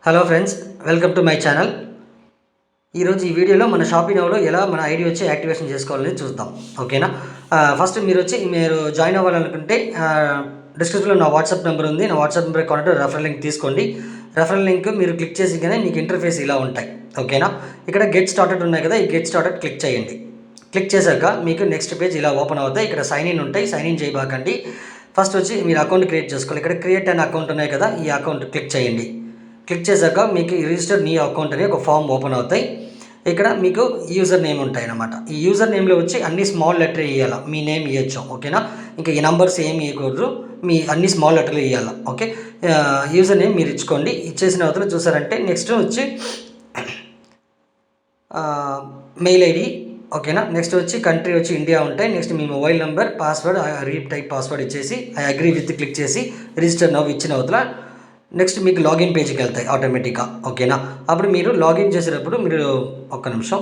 Hello friends, welcome to my channel. ఈరోజు ఈ వీడియోలో మన షాపీ నౌలో ఎలా మన ఐడి వచ్చి యాక్టివేషన్ చేసుకోవాలని చూద్దాం. ఓకేనా. ఫస్ట్ మీరు జాయిన్ అవ్వాలనుకుంటే డిస్క్రిప్షన్లో నా వాట్సాప్ నెంబర్ ఉంది. నా WhatsApp number contact referral link తీసుకోండి. రెఫరల్ లింక్ మీరు క్లిక్ చేసిగానే మీకు ఇంటర్ఫేస్ ఇలా ఉంటాయి. ఓకేనా. ఇక్కడ గెట్ స్టార్టెడ్ ఉన్నాయి కదా, ఈ గెట్ స్టార్టెడ్ క్లిక్ చేయండి. క్లిక్ చేశాక మీకు నెక్స్ట్ పేజ్ ఇలా ఓపెన్ అవుతాయి. ఇక్కడ సైన్ ఇన్ ఉంటాయి, సైన్ ఇన్ చేయబాకండి. ఫస్ట్ వచ్చి మీరు అకౌంట్ క్రియేట్ చేసుకోవాలి. ఇక్కడ క్రియేట్ అనే అకౌంట్ ఉన్నాయి కదా, ఈ అకౌంట్ క్లిక్ చేయండి. క్లిక్ చేశాక మీకు రిజిస్టర్ నీ అకౌంట్ అని ఒక ఫామ్ ఓపెన్ అవుతాయి. ఇక్కడ మీకు యూజర్ నేమ్ ఉంటాయి అన్నమాట. ఈ యూజర్ నేమ్లో వచ్చి అన్ని స్మాల్ లెటర్ ఇవ్వాలి. మీ నేమ్ ఇవ్వచ్చు. ఓకేనా. ఇంకా ఈ నంబర్స్ ఏమి ఇవ్వకూడదు, మీ అన్ని స్మాల్ లెటర్లు ఇవ్వాలి. ఓకే. యూజర్ నేమ్ మీరు ఇచ్చుకోండి. ఇచ్చేసిన అవతల చూసారంటే నెక్స్ట్ వచ్చి మెయిల్ ఐడి. ఓకేనా. నెక్స్ట్ వచ్చి కంట్రీ వచ్చి ఇండియా ఉంటాయి. నెక్స్ట్ మీ mobile number, password, retype password ఇచ్చేసి ఐ అగ్రీ విత్ క్లిక్ చేసి రిజిస్టర్ నవ్ ఇచ్చిన అవతల నెక్స్ట్ మీకు లాగిన్ పేజ్కి వెళ్తాయి ఆటోమేటిక్గా. ఓకేనా. అప్పుడు మీరు లాగిన్ చేసేటప్పుడు మీరు ఒక్క నిమిషం.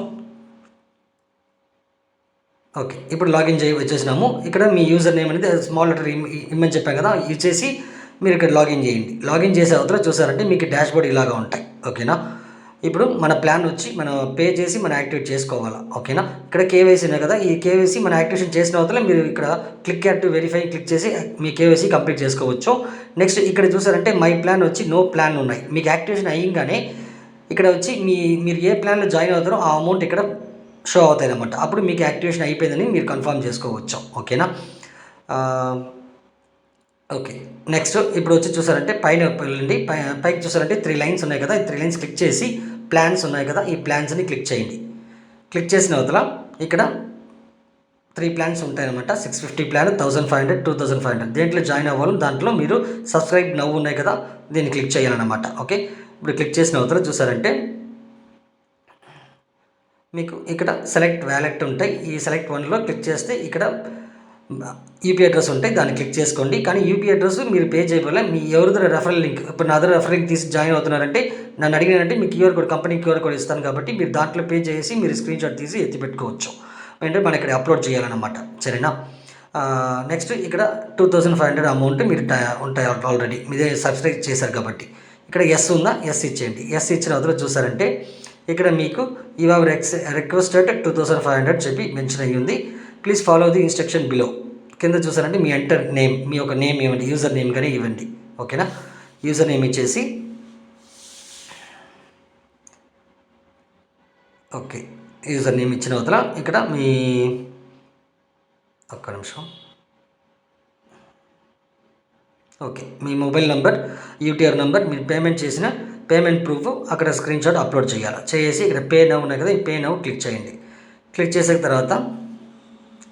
ఓకే, ఇప్పుడు లాగిన్ వచ్చేసినాము. ఇక్కడ మీ యూజర్ నేమ్ అనేది స్మాల్ లెటర్ ఇమ్మని చెప్పాం కదా, ఇచ్చేసి మీరు ఇక్కడ లాగిన్ చేయండి. లాగిన్ చేసే అవతల చూసారంటే మీకు డాష్ బోర్డ్ ఇలాగా ఉంటాయి. ఓకేనా. ఇప్పుడు మన ప్లాన్ వచ్చి మనం పే చేసి మనం యాక్టివేట్ చేసుకోవాలి. ఓకేనా. ఇక్కడ కేవైసీ ఉన్నాయి కదా, ఈ కేవైసీ మనం యాక్టివేషన్ చేసిన అవతల మీరు ఇక్కడ click add to verify click చేసి మీ కేవైసీ కంప్లీట్ చేసుకోవచ్చు. నెక్స్ట్ ఇక్కడ చూసారంటే మై ప్లాన్ వచ్చి నో ప్లాన్ ఉన్నాయి. మీకు యాక్టివేషన్ అయ్యింగానే ఇక్కడ వచ్చి మీరు ఏ ప్లాన్లో జాయిన్ అవుతారో ఆ అమౌంట్ ఇక్కడ షో అవుతాయి అన్నమాట. అప్పుడు మీకు యాక్టివేషన్ అయిపోయిందని మీరు కన్ఫర్మ్ చేసుకోవచ్చు. ఓకేనా. ఓకే. నెక్స్ట్ ఇప్పుడు వచ్చి చూసారంటే పైన వెళ్ళండి. పైకి చూసారంటే 3 లైన్స్ ఉన్నాయి కదా, ఈ 3 లైన్స్ క్లిక్ చేసి ప్లాన్స్ ఉన్నాయి కదా, ఈ ప్లాన్స్ని క్లిక్ చేయండి. క్లిక్ చేసిన అవతల ఇక్కడ 3 ప్లాన్స్ ఉంటాయన్నమాట. 650 ప్లాన్, 1500, 2500. దేంట్లో జాయిన్ అవ్వాలి దాంట్లో మీరు సబ్స్క్రైబ్ నవ్వు ఉన్నాయి కదా, దీన్ని క్లిక్ చేయాలన్నమాట. ఓకే. ఇప్పుడు క్లిక్ చేసిన అవతల చూసారంటే మీకు ఇక్కడ సెలెక్ట్ వ్యాలెట్ ఉంటాయి. ఈ సెలెక్ట్ 1లో క్లిక్ చేస్తే ఇక్కడ యూపీ అడ్రస్ ఉంటాయి, దాన్ని క్లిక్ చేసుకోండి. కానీ యూపీ అడ్రస్ మీరు పే చేయబోలే, మీ ఎవరిదో రెఫరల్ లింక్. ఇప్పుడు నా దగ్గర రెఫరల్ లింక్ తీసి జాయిన్ అవుతున్నారంటే నన్ను అడిగినారంటే మీ QR code, company QR code ఇస్తాను కాబట్టి మీరు దాంట్లో పే చేసి మీరు స్క్రీన్ షాట్ తీసి ఎత్తి పెట్టుకోవచ్చు. అంటే మనం ఇక్కడ అప్లోడ్ చేయాలన్నమాట. సరేనా. నెక్స్ట్ ఇక్కడ 2500 అమౌంట్ మీరు ఉంటాయి ఆల్రెడీ మీదే సబ్స్క్రైబ్ చేశారు కాబట్టి. ఇక్కడ ఎస్ ఉందా, ఎస్ ఇచ్చేయండి. ఎస్ ఇచ్చిన అవతల చూసారంటే ఇక్కడ మీకు యూ హ్యావ్ రిక్వెస్టెడ్ 2500 చెప్పి మెన్షన్ అయ్యి ఉంది. Please follow the instruction below. కింద చూసారంటే మీ ఎంటర్ నేమ్, మీ యొక్క నేమ్ ఇవ్వండి, యూజర్ నేమ్ కానీ ఇవ్వండి. ఓకేనా. యూజర్ నేమ్ ఇచ్చేసి ఓకే, యూజర్ నేమ్ ఇచ్చిన అవతల ఇక్కడ మీ ఒక్క నిమిషం. ఓకే, మీ మొబైల్ నెంబర్, యూటీఆర్ నెంబర్, మీరు పేమెంట్ చేసిన పేమెంట్ ప్రూఫ్ అక్కడ స్క్రీన్ షాట్ అప్లోడ్ చేయాలి. చేసి ఇక్కడ పే నవ్ ఉన్నాయి కదా, ఈ పే నవ్ క్లిక్ చేయండి. క్లిక్ చేసిన తర్వాత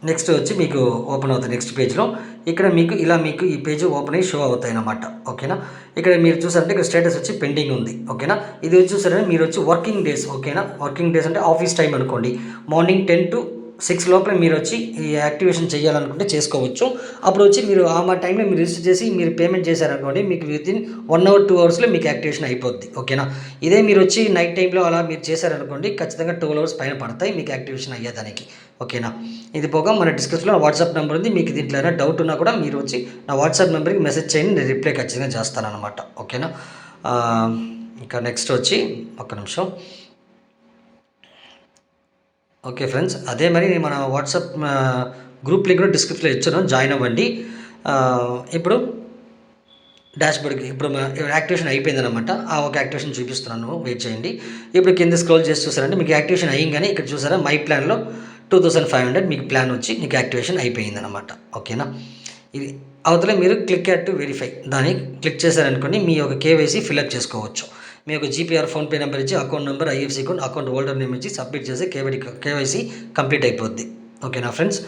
నెక్స్ట్ వచ్చి మీకు ఓపెన్ అవుతుంది నెక్స్ట్ పేజ్లో. ఇక్కడ మీకు ఈ పేజ్ ఓపెన్ అయ్యి షో అవుతాయి అన్నమాట. ఓకేనా. ఇక్కడ మీరు చూసారంటే ఇక్కడ స్టేటస్ వచ్చి పెండింగ్ ఉంది. ఓకేనా. ఇది వచ్చి చూసారంటే మీరు వచ్చి వర్కింగ్ డేస్. ఓకేనా. వర్కింగ్ డేస్ అంటే ఆఫీస్ టైం అనుకోండి. మార్నింగ్ 10 to 6 లోపల మీరు వచ్చి ఈ యాక్టివేషన్ చేయాలనుకుంటే చేసుకోవచ్చు. అప్పుడు వచ్చి మీరు ఆ టైంలో మీరు రిజిస్టర్ చేసి మీరు పేమెంట్ చేశారనుకోండి, మీకు వితిన్ 1 hour 2 hours మీకు యాక్టివేషన్ అయిపోద్ది. ఓకేనా. ఇదే మీరు వచ్చి నైట్ టైంలో అలా మీరు చేశారనుకోండి, ఖచ్చితంగా 12 hours పైన పడతాయి మీకు యాక్టివేషన్ అయ్యేదానికి. ఓకేనా. ఇది పోగా మన డిస్క్రిప్షన్లో వాట్సాప్ నెంబర్ ఉంది. మీకు దీంట్లో ఏమైనా డౌట్ ఉన్నా కూడా మీరు వచ్చి నా వాట్సాప్ నెంబర్కి మెసేజ్ చేయండి, నేను రిప్లై ఖచ్చితంగా చేస్తానన్నమాట. ఓకేనా. ఇంకా నెక్స్ట్ వచ్చి ఒక్క నిమిషం. ఓకే ఫ్రెండ్స్, అదే మరి మన వాట్సాప్ గ్రూప్ లింక్ డిస్క్రిప్షన్లో ఇచ్చాను, జాయిన్ అవ్వండి. ఇప్పుడు డాష్బోర్డ్కి ఇప్పుడు యాక్టివేషన్ అయిపోయిందనమాట. ఆ ఒక యాక్టివేషన్ చూపిస్తున్నాను, వెయిట్ చేయండి. ఇప్పుడు కింద స్క్రోల్ చేసి చూసారంటే మీకు యాక్టివేషన్ అయ్యింగానే ఇక్కడ చూసారా మై ప్లాన్లో 2500 మీకు ప్లాన్ వచ్చి మీకు యాక్టివేషన్ అయిపోయిందనమాట. ఓకేనా. ఇది అవతల మీరు క్లిక్ యాడ్ టు వెరిఫై దాన్ని క్లిక్ చేశారనుకోండి, మీ యొక్క కేవైసీ ఫిల్అప్ చేసుకోవచ్చు. మీ యొక్క జీపీఆర్ ఫోన్పే నెంబర్ ఇచ్చి account number, IFC code, account holder name ఇచ్చి సబ్మిట్ చేసి కేవైసీ కంప్లీట్ అయిపోద్ది. ఓకేనా ఫ్రెండ్స్.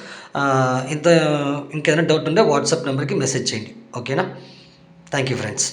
ఇంకేదైనా డౌట్ ఉంటే వాట్సాప్ నెంబర్కి మెసేజ్ చేయండి. ఓకేనా. Thank you friends.